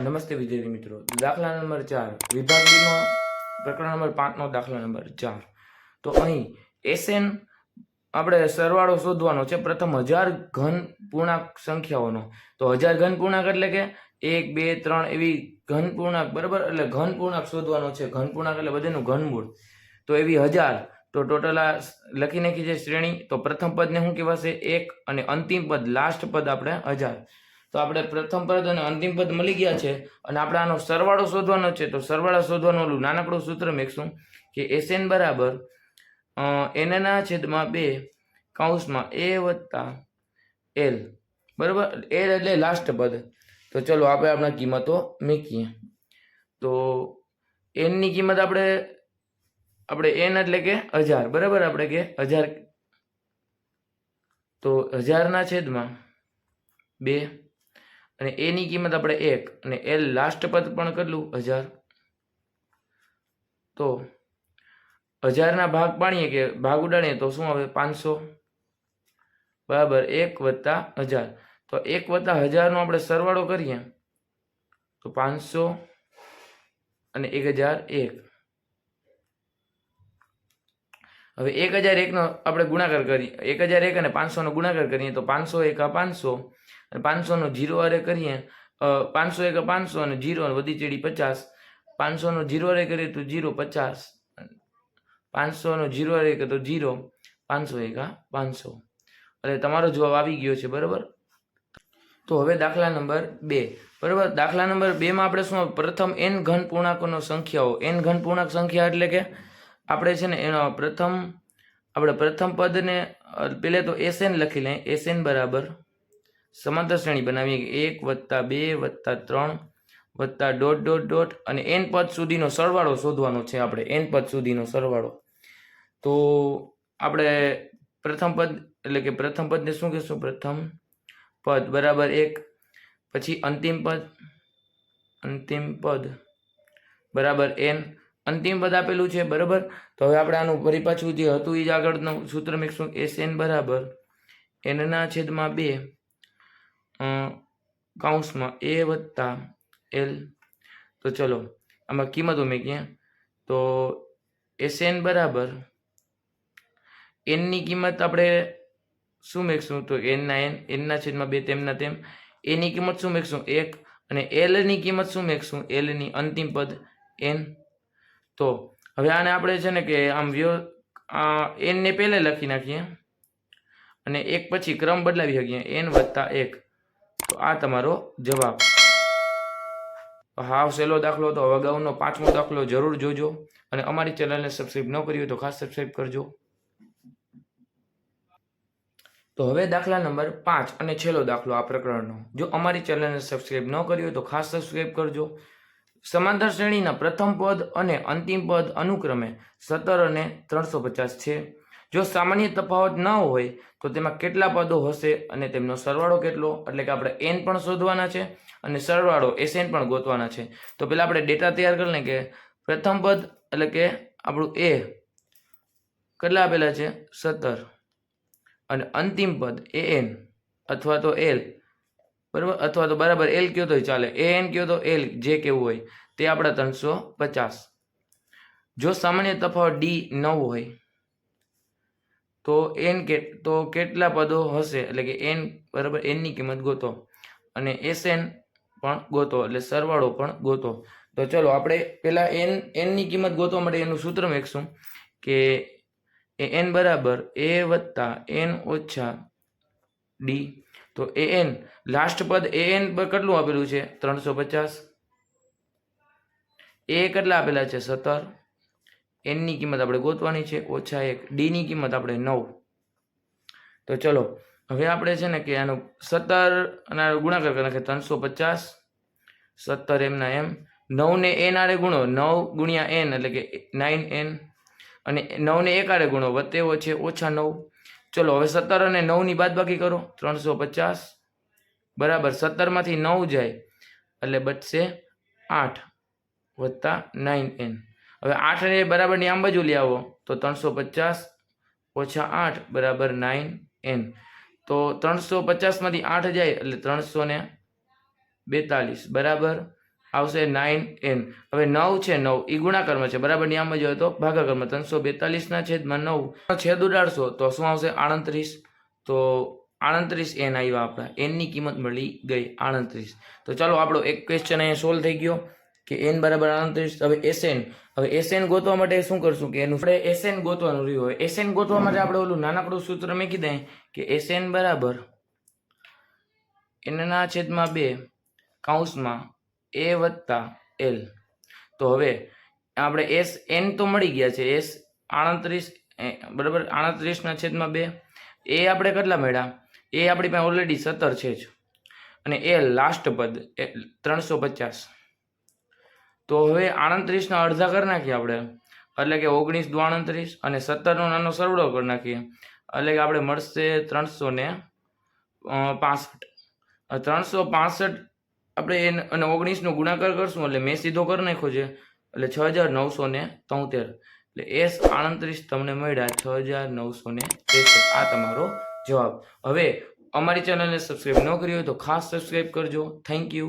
નમસ્તે વિદ્યાર્થી મિત્રો, દાખલા નંબર 4 વિભાગ બી નો પ્રકરણ નંબર 5 નો દાખલા નંબર 4. તો અહીં એસએન આપણે સરવાળો શોધવાનો છે પ્રથમ 1000 ઘન પૂર્ણાંક સંખ્યાઓનો. તો 1000 ઘન પૂર્ણાંક એટલે કે 1 2 3 એવી ઘન પૂર્ણાંક, બરાબર? એટલે ઘન પૂર્ણાંક શોધવાનો છે. ઘન પૂર્ણાંક એટલે બધાનું ઘનમૂળ. તો એવી 1000. તો ટોટલ આ લખી નાખી છે શ્રેણી. તો પ્રથમ પદને શું કહેવાશે? 1 અને અંતિમ પદ લાસ્ટ પદ આપણે 1000. તો આપણે પ્રથમ પદ અને અંતિમ પદ મળી ગયા છે અને આપણે આનો સરવાળો શોધવાનો છે. તો સરવાળો શોધવાનું ઓલું નાનકડું સૂત્ર મેકશું કે એસએન બરાબર એનના છેદમાં 2 કૌંસમાં એ વત્તા એલ, બરાબર? એલ એટલે લાસ્ટ પદ. તો ચલો આપણે આપણા કિંમતો મૂકીએ. તો એનની કિંમત આપણે એન એટલે કે 1000, બરાબર? આપણે કે 1000. તો 1000 ના છેદમાં 2 અને એની કિંમત આપણે 1 અને એલ લાસ્ટ પદ પણ કેટલું? 1000. તો 1000 ના ભાગ પાડીએ કે ભાગ ઉડાડીએ તો શું આવે? 500, બરાબર? 1 વત્તા 1000. તો 1 વત્તા 1000 નો આપણે સરવાળો કરીએ તો 500 અને 1001. હવે 1001 નો આપણે ગુણાકાર કરીએ, 1001 અને 500 નો ગુણાકાર કરીએ તો 500 એકા 500 અને 500 નો 0 અરે કરીએ, 500 એકા 500 અને 0 વધી ચડી 50. 500 નો 0 અરે કરીએ તો 0 50, 500 નો 0 અરે કરીએ તો 0, 500 એકા 500. એટલે તમારો જવાબ આવી ગયો છે, બરાબર? તો હવે દાખલા નંબર 2, બરાબર? દાખલા નંબર 2 માં આપણે શું? પ્રથમ n ઘન પૂર્ણાંકોનો સંખ્યાઓ. n ઘન પૂર્ણાંક સંખ્યા એટલે કે આપણે છે ને એનો પ્રથમ પદને પહેલે તો એસએન લખી લઈએ. એસએન બરાબર સમાંતર શ્રેણી બનાવીએ 1 વત્તા 2 વત્તા 3 વત્તા ડોટ ડોટ ડોટ અને n પદ સુધીનો સરવાળો શોધવાનો છે આપણે. n પદ સુધીનો સરવાળો. તો આપણે પ્રથમ પદ એટલે કે પ્રથમ પદને શું કહેશું? પ્રથમ પદ બરાબર 1. પછી અંતિમ પદ બરાબર n. અંતિમ પદ આપેલું છે, બરાબર? તો હવે આપણે આનું ફરી પાછું જે હતું એ જ આગળનું સૂત્ર મેકશું. એસએન બરાબર એનના છેદમાં 2 કૌંસમાં એ વત્તા એલ. તો ચલો આમાં કિંમતો મેકીએ. તો એસએન બરાબર એનની કિંમત આપણે શું મેકશું? તો એનના છેદમાં 2 તેમના તેમ. એની કિંમત શું મેકશું? 1 અને એલની કિંમત શું મેકશું? એલની અંતિમ પદ એન. તો હવે આને આપણે છે ને કે આમ એન ને પહેલે લખી નાખીએ અને એક પછી ક્રમ બદલાવી શકીએ, n વત્તા 1. તો આ તમારો જવાબ. હાવ સહેલો દાખલો હતો. અગાઉનો 5મો દાખલો જરૂર જોજો અને અમારી ચેનલને સબસ્ક્રાઈબ ન કરી હોય તો ખાસ સબસ્ક્રાઈબ કરજો. તો હવે દાખલા નંબર 5 અને છેલ્લો દાખલો આ પ્રકરણનો. જો અમારી ચેનલને સબસ્ક્રાઈબ ન કરી હોય તો ખાસ સબસ્ક્રાઈબ કરજો. સમાંતર શ્રેણીના પ્રથમ પદ અને અંતિમ પદ અનુક્રમે 17 અને 350 છે. જો સામાન્ય તફાવત ન હોય તો તેમાં કેટલા પદો હશે અને તેમનો સરવાળો કેટલો? એટલે કે આપણે n પણ શોધવાના છે અને સરવાળો એસએન પણ ગોતવાના છે. તો પહેલા આપણે ડેટા તૈયાર કરી લઈએ કે પ્રથમ પદ એટલે કે આપણું એ કેટલા આપેલા છે? 17 અને અંતિમ પદ an અથવા તો એલ, બરાબર? અથવા તો બરાબર એલ કયો તો ચાલે, એન કયો તો એલ, જે કેવું હોય તે આપણા 350. જો સામાન્ય તફાવત ડી ન હોય તો તો કેટલા પદો હશે? એટલે કે એન બરાબર એનની કિંમત ગોતો અને એસએન પણ ગોતો, એટલે સરવાળો પણ ગોતો. તો ચલો આપણે પેલા એનની કિંમત ગોતવા માટે એનું સૂત્ર મેકશું કે એન બરાબર એ વત્તા એન ઓછા ડી. તો એન લાસ્ટ પદ એન કેટલું આપેલું છે? 350. એ કેટલા આપેલા છે? 17. એનની કિંમત આપણે ગોતવાની છે ઓછા 1. ડીની કિંમત આપણે 9. તો ચલો હવે આપણે છે ને કે આનો 17 અને ગુણાકાર કરી નાખીએ. 350 17 એમના એમ. 9 ને એન આડે ગુણો, 9 ગુણ્યા એન એટલે કે 9n અને 9 ને 1 આડે ગુણો, વત્તેવો છે ઓછા 9. ચલો હવે 17 અને 9 ની બાદબાકી કરો. 350 બરાબર 17 માંથી 9 જાય એટલે બચશે 8 વત્તા 9n. હવે 8 ને બરાબરની આમ બાજુ લઈ આવો તો 350 ઓછા 8 બરાબર 9n. તો 350 માંથી 8 જાય એટલે 342 બરાબર આવશે 9n. હવે 9 છે 9 એ ગુણાકારમાં છે બરાબર, આમ જ હોય તો ભાગાકારમાં 342/9 છેદ ઉડાડશો તો શું આવશે 38. તો 38n આવ્યા આપણા, એનની કિંમત મળી ગઈ 38. તો ચાલો આપણો એક ક્વેશ્ચન અહીંયા સોલ્વ થઈ ગયો કે n બરાબર 38. હવે SN ગોતવા માટે શું કરશું કે એનું આપણે SN ગોતવાનું રહ્યું. હોય SN ગોતવા માટે આપણે ઓલું નાનકડું સૂત્ર મૂકી દઈએ કે SN બરાબર n/2 કૌંસમાં a વત્તા l. તો હવે આપણે SN તો મળી ગયા છે, S 38 બરાબર 38/2. એ આપણે કેટલા મળ્યા, એ આપણી પાસે ઓલરેડી 17 છે જ, અને એ લાસ્ટ પદ 350. તો હવે 38ના અડધા કરી નાખીએ આપણે, એટલે કે 19 દુ 38 અને 17નો નાનો સરવાળો કરી નાખીએ, એટલે કે આપણે મળશે 365. 365 આપણે અને 19નો ગુણાકાર કરશું એટલે મેં સીધો કરી નાખ્યો છે, એટલે 6973. એટલે S 38 તમને મળ્યા 6963. આ તમારો જવાબ. હવે અમારી ચેનલને સબસ્ક્રાઈબ ન કરી હોય તો ખાસ સબસ્ક્રાઈબ કરજો. Thank you.